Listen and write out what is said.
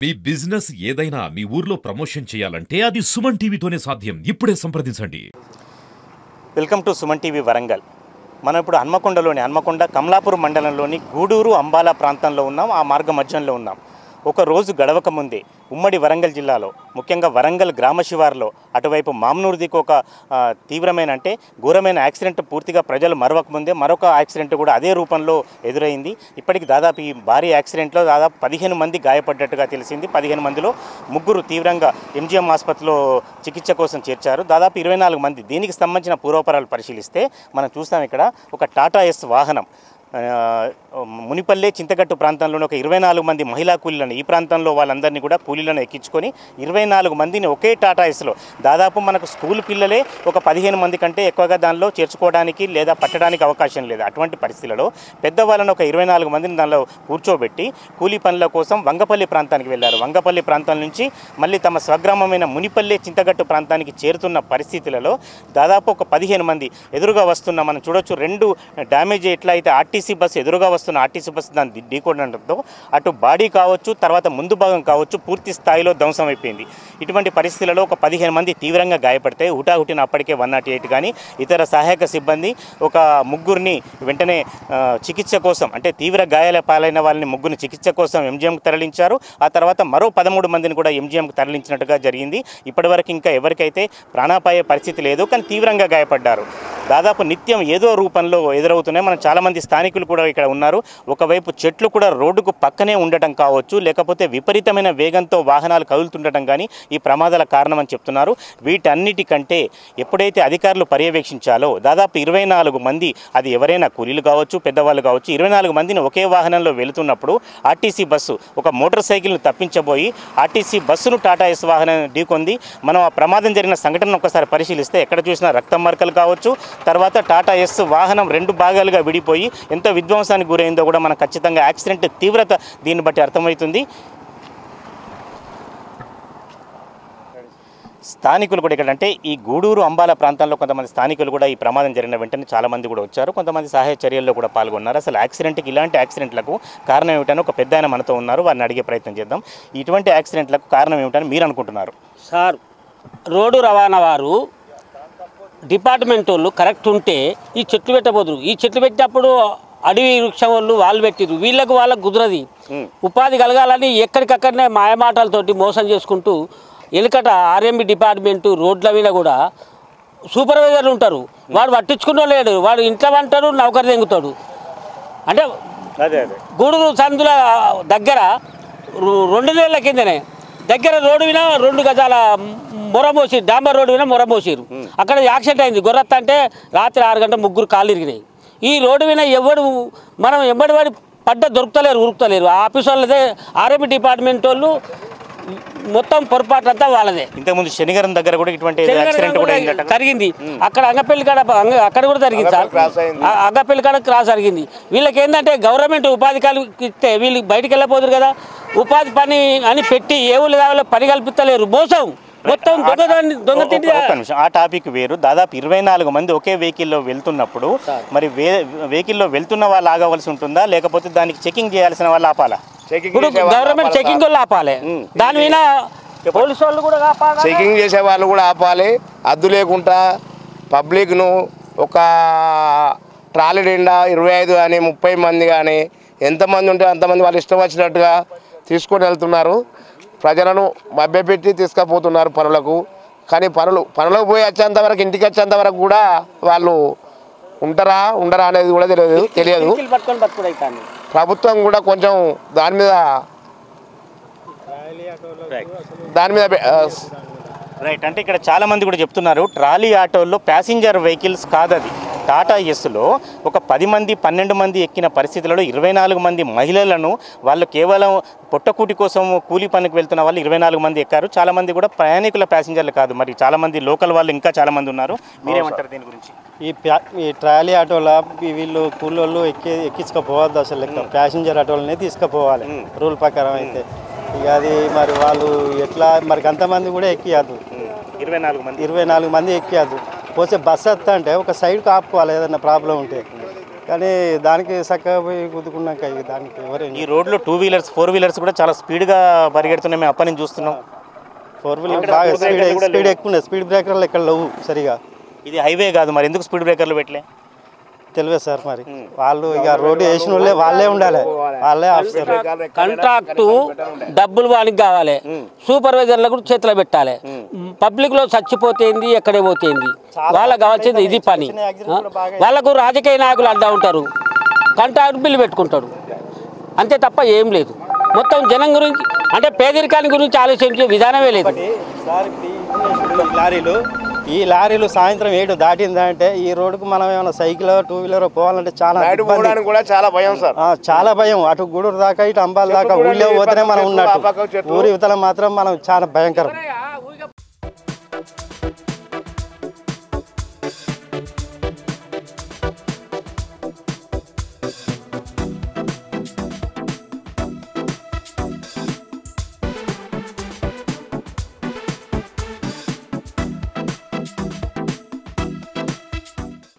మీ business ఏదైనా మీ ఊర్లో promotion చేయాలంటే అది సుమన్ టీవీతోనే సాధ్యం. ఇప్పుడే సంప్రదించండి. Welcome to Suman TV Warangal. మనం ఇప్పుడు హన్మకొండ కమలాపూర్ మండలంలోని గూడూరు అంబాల ప్రాంతంలో ఉన్నాం. ఆ మార్గ మధ్యంలో ఉన్నాం. ఒక రోజు గడవక ముందే ఉమ్మడి వరంగల్ జిల్లాలో ముఖ్యంగా వరంగల్ గ్రామ శివారులో అటువైపు మామ్నూరు దిక్కు ఒక తీవ్రమైన అంటే ఘోరమైన యాక్సిడెంట్ పూర్తిగా ప్రజలు మరవకముందే మరొక యాక్సిడెంట్ కూడా అదే రూపంలో ఎదురైంది. ఇప్పటికి దాదాపు ఈ భారీ యాక్సిడెంట్లో దాదాపు 15 మంది గాయపడ్డట్టుగా తెలిసింది. 15 మందిలో ముగ్గురు తీవ్రంగా ఎంజీఎం ఆసుపత్రిలో చికిత్స కోసం చేర్చారు. దాదాపు 24 మంది. దీనికి సంబంధించిన పూర్వపరాలు పరిశీలిస్తే మనం చూస్తాం ఇక్కడ ఒక టాటా ఎస్ వాహనం మునిపల్లె చింతగట్టు ప్రాంతంలోని ఒక 24 మంది మహిళా కూలీలను ఈ ప్రాంతంలో వాళ్ళందరినీ కూడా కూలీలను ఎక్కించుకొని 24 మందిని ఒకే టాటా ఎస్లో దాదాపు మనకు స్కూల్ పిల్లలే ఒక 15 మంది కంటే ఎక్కువగా దానిలో చేర్చుకోవడానికి లేదా పట్టడానికి అవకాశం లేదు. అటువంటి పరిస్థితులలో పెద్దవాళ్ళను ఒక 24 మందిని దానిలో కూర్చోబెట్టి కూలీ పనుల కోసం వంగపల్లి ప్రాంతానికి వెళ్ళారు. వంగపల్లి ప్రాంతం నుంచి మళ్ళీ తమ స్వగ్రామమైన మునిపల్లె చింతగట్టు ప్రాంతానికి చేరుతున్న పరిస్థితులలో దాదాపు ఒక 15 మంది ఎదురుగా వస్తున్న మనం చూడొచ్చు. 2 డ్యామేజ్ ఎట్లా అయితే ఆర్టీసీ బస్సు ఎదురుగా వస్తున్న ఆర్టీసీ బస్సు దాన్ని ఢీకొనడంతో అటు బాడీ కావచ్చు తర్వాత ముందు భాగం కావచ్చు పూర్తి స్థాయిలో ధ్వంసం అయిపోయింది. ఇటువంటి పరిస్థితులలో ఒక 15 మంది తీవ్రంగా గాయపడితే హుటాహుటిన అప్పటికే 108 కానీ ఇతర సహాయక సిబ్బంది ఒక ముగ్గురిని వెంటనే చికిత్స కోసం అంటే తీవ్ర గాయాల పాలైన వాళ్ళని ముగ్గురిని చికిత్స కోసం ఎంజీఎంకు తరలించారు. ఆ తర్వాత మరో 13 మందిని కూడా ఎంజీఎంకు తరలించినట్టుగా జరిగింది. ఇప్పటివరకు ఇంకా ఎవరికైతే ప్రాణాపాయ పరిస్థితి లేదు, కానీ తీవ్రంగా గాయపడ్డారు. దాదాపు నిత్యం ఏదో రూపంలో ఎదురవుతున్నాయి. మనం చాలామంది స్థానికులు కూడా ఇక్కడ ఉన్నారు. ఒకవైపు చెట్లు కూడా రోడ్డుకు పక్కనే ఉండటం కావచ్చు, లేకపోతే విపరీతమైన వేగంతో వాహనాలు కదులుతుండటం కానీ ఈ ప్రమాదాల కారణమని చెప్తున్నారు. వీటన్నిటికంటే ఎప్పుడైతే అధికారులు పర్యవేక్షించాలో దాదాపు 24 మంది, అది ఎవరైనా కూలీలు కావచ్చు పెద్దవాళ్ళు కావచ్చు, 24 మందిని ఒకే వాహనంలో వెళుతున్నప్పుడు ఆర్టీసీ బస్సు ఒక మోటార్ సైకిల్ను తప్పించబోయి ఆర్టీసీ బస్సును టాటా ఎస్ వాహనం ఢీకొంది. మనం ఆ ప్రమాదం జరిగిన సంఘటనను ఒకసారి పరిశీలిస్తే ఎక్కడ చూసినా రక్తం మరకలు కావచ్చు, తర్వాత టాటా ఎస్ వాహనం 2 భాగాలుగా విడిపోయి ఎంత విధ్వంసానికి గురైందో కూడా మనకు ఖచ్చితంగా యాక్సిడెంట్ తీవ్రత దీన్ని బట్టి అర్థమవుతుంది. స్థానికులు కూడా ఇక్కడ అంటే ఈ గూడూరు అంబాల ప్రాంతంలో కొంతమంది స్థానికులు కూడా ఈ ప్రమాదం జరిగిన వెంటనే చాలామంది కూడా వచ్చారు. కొంతమంది సహాయ చర్యల్లో కూడా పాల్గొన్నారు. అసలు యాక్సిడెంట్కి ఇలాంటి యాక్సిడెంట్లకు కారణం ఏమిటని ఒక పెద్ద ఆయన మనతో ఉన్నారు, వారిని అడిగే ప్రయత్నం చేద్దాం. ఇటువంటి యాక్సిడెంట్లకు కారణం ఏమిటని మీరు అనుకుంటున్నారు? సార్, రోడ్డు రవాణా వారు డిపార్ట్మెంట్ వాళ్ళు కరెక్ట్ ఉంటే ఈ చెట్లు పెట్టబోదురు. ఈ చెట్లు పెట్టినప్పుడు అడవి వృక్షం వాళ్ళు పెట్టిరు, వాళ్ళకు కుదరది. ఉపాధి కలగాలని ఎక్కడికక్కడనే మాయమాటలతోటి మోసం చేసుకుంటూ ఎలుకట ఆర్ఎంబి డిపార్ట్మెంటు రోడ్ల మీద కూడా సూపర్వైజర్లు ఉంటారు. వాడు పట్టించుకున్న లేడు, వాడు ఇంట్లో అంటాడు, నౌకరు తెంగుతాడు. అంటే గూడూరు సందుల దగ్గర 2 నెలల కిందనే దగ్గర రోడ్డు విన 2 గజాల మొరమోసి డాంబర్ రోడ్డు విన మొరమోసిరు. అక్కడ యాక్సిడెంట్ అయింది. గొర్రెత్త అంటే రాత్రి 6 గంటల ముగ్గురు కాళ్ళు ఇరిగినాయి. ఈ రోడ్డు విన మనం ఎంబడి వాడి దొరుకుతలేరు, ఉరుకుతలేరు. ఆ ఆఫీస్ వాళ్ళదే, ఆర్ఎంబి డిపార్ట్మెంట్ వాళ్ళు మొత్తం పొరపాటు అంతా వాళ్ళదే. ఇంతకుముందు శనిగరం దగ్గర కూడా ఇటువంటి యాక్సిడెంట్ కూడా జరిగింది. అక్కడ అంగపల్లి కాడ అక్కడ కూడా జరిగింది సార్. అంగపల్లి కాడ క్రాస్ జరిగింది. వీళ్ళకి ఏంటంటే గవర్నమెంట్ ఉపాధి ఇస్తే వీళ్ళు బయటికి వెళ్ళిపోదురు కదా, ఉపాధి పని అని పెట్టి ఏ ఊళ్ళు కావాలో పని కల్పిస్తలేరు. మోసం మొత్తం దొంగతిండి. ఆ టాపిక్ వేరు. దాదాపు 24 మంది ఒకే వెహికల్లో వెళ్తున్నప్పుడు మరి వెహికల్లో వెళ్తున్న వాళ్ళు ఆగవలసి ఉంటుందా, లేకపోతే దానికి చెకింగ్ చేయాల్సిన వాళ్ళు ఆపాలా? ఇప్పుడు గవర్నమెంట్ చెకింగ్ వాళ్ళు ఆపాలి, దాని మీద పోలీసు వాళ్ళు కూడా చెకింగ్ చేసే వాళ్ళు కూడా ఆపాలి. అద్దు లేకుండా పబ్లిక్ను ఒక ట్రాలీ నిండా 25 కానీ 30 మంది కానీ ఎంతమంది ఉంటే అంతమంది వాళ్ళు ఇష్టం వచ్చినట్టుగా తీసుకొని వెళ్తున్నారు. ప్రజలను మభ్యపెట్టి తీసుకుపోతున్నారు పనులకు. కానీ పనులకు పోయి వచ్చేంత వరకు, ఇంటికి వచ్చేంత వరకు కూడా వాళ్ళు ఉండరా అనేది కూడా తెలియదు. ప్రభుత్వం కూడా కొంచెం దాని మీద రైట్. అంటే ఇక్కడ చాలా మంది కూడా చెప్తున్నారు ట్రాలీ ఆటోల్లో ప్యాసింజర్ వెహికల్స్ కాదది. టాటా ఎస్లో ఒక 10 మంది 12 మంది ఎక్కిన పరిస్థితులలో 24 మంది మహిళలను వాళ్ళు కేవలం పొట్టకూటి కోసం కూలీ పనికి వెళ్తున్న వాళ్ళు 24 మంది ఎక్కారు. చాలామంది కూడా ప్రయాణికుల ప్యాసింజర్లు కాదు, మరి చాలామంది లోకల్ వాళ్ళు ఇంకా చాలామంది ఉన్నారు. మీరేమంటారు దీని గురించి? ఈ ట్రాలీ ఆటోలో వీళ్ళు కూలోళ్ళు ఎక్కించుకోపోవద్దు. అసలు ప్యాసింజర్ ఆటోలనే తీసుకుపోవాలి రూల్ ప్రకారం అయితే. ఇక అది మరి వాళ్ళు ఎట్లా మరి అంతమంది కూడా ఎక్కియద్దు. 24 మంది ఎక్కియద్దు. పోతే బస్సు వస్తా అంటే ఒక సైడ్కి ఆపుకోవాలి ఏదన్నా ప్రాబ్లం ఉంటే. కానీ దానికి చక్కగా పోయి గుద్దుకున్నాక ఇక దానికి ఎవరు ఈ రోడ్లో 2 వీలర్స్ 4 వీలర్స్ కూడా చాలా స్పీడ్గా పరిగెడుతున్నాయి. మేము అప్పటి నుంచి చూస్తున్నాం. 4 వీలర్ బాగా స్పీడ్ ఎక్కువ ఉన్నాయి. స్పీడ్ బ్రేకర్లు ఎక్కడ లేవు సరిగా. ఇది హైవే కాదు, మరి ఎందుకు స్పీడ్ బ్రేకర్లు పెట్టలే తెలియదు సార్. మరి వాళ్ళు ఇక రోడ్డు వేసిన వాళ్ళే ఉండాలి, వాళ్ళే ఆఫీసర్. కాంట్రాక్టు డబ్బులు వానికి కావాలి, సూపర్వైజర్లకు కూడా చేతిలో పెట్టాలి. పబ్లిక్లో చచ్చిపోతేంది, ఎక్కడే పోతేంది, వాళ్ళకి కావాల్సింది ఇది పని. వాళ్ళకు రాజకీయ నాయకులు అడ్డా ఉంటారు, కాంట్రాక్ట్ బిల్లు పెట్టుకుంటాడు, అంతే తప్ప ఏం లేదు. మొత్తం జనం గురించి అంటే పేదరికాన్ని గురించి ఆలోచించే విధానమే లేదు. ఈ లారీలు సాయంత్రం 7 దాటిందంటే ఈ రోడ్డుకు మనం ఏమైనా సైకిల్ 2 వీలర్ పోవాలంటే చాలా చాలా భయం సార్. చాలా భయం. అటు గూడూరు దాకా ఇటు అంబాల దాకా ఊళ్ళో పోతేనే మనం ఉన్నట్టు, ఊరి యువతల మాత్రం మనం చాలా భయంకరం.